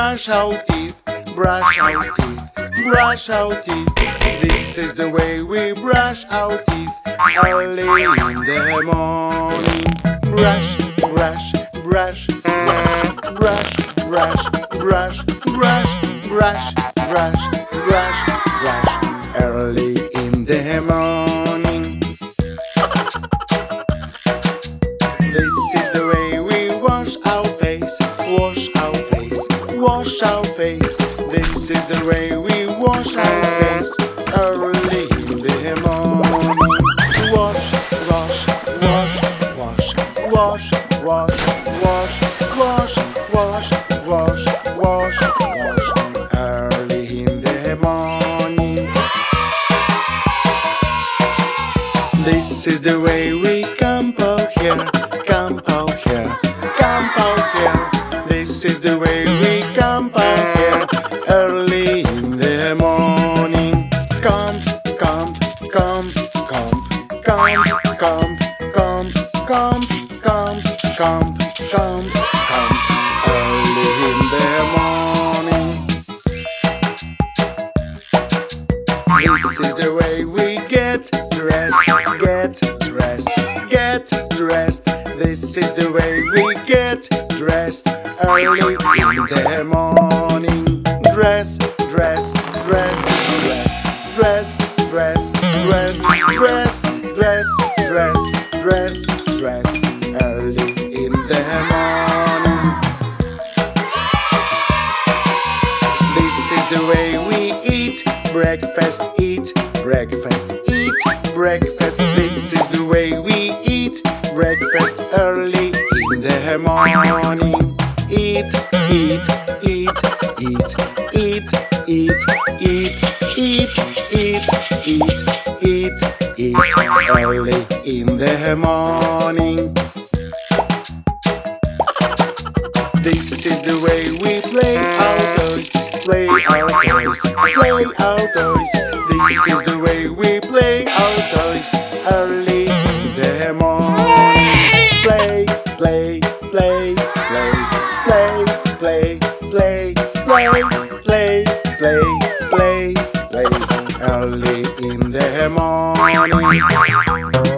brush our teeth, brush our teeth, brush our teeth. This is the way we brush our teeth early in the morning. Brush, brush, brush, brush, brush, brush, brush, brush, brush, brush, brush, early in the morning. This is the way we wash our face, wash our face, wash our face. This is the way we wash our face early in the morning. Wash, wash, wash, wash, wash, wash, wash, wash, wash, wash, wash, wash, early in the morning. This is the way we comb our hair, comb our hair, comb our hair. This is the way we comb our hair early in the morning. Comb, comb, comb, comb, comb, comb, comb, comb, comb, comb, comb, comb, early in the morning. This is the way we get dressed, get dressed, get dressed. This is the way we get dressed early in the morning. Dress, dress, dress, dress, dress, dress, dress, dress, dress, dress, dress, dress, early in the morning. This is the way we eat breakfast, eat breakfast, eat breakfast. This is the way we eat breakfast early in the morning. Eat, eat, eat, eat, eat, eat, eat, eat, eat, eat, eat, eat, early in the morning. This is the way we play outdoors, play outdoors, play outdoors. This is the way we play outdoors early in the morning. Play, play, play, play, play, play, play, play, play, play, play, play, early in the morning.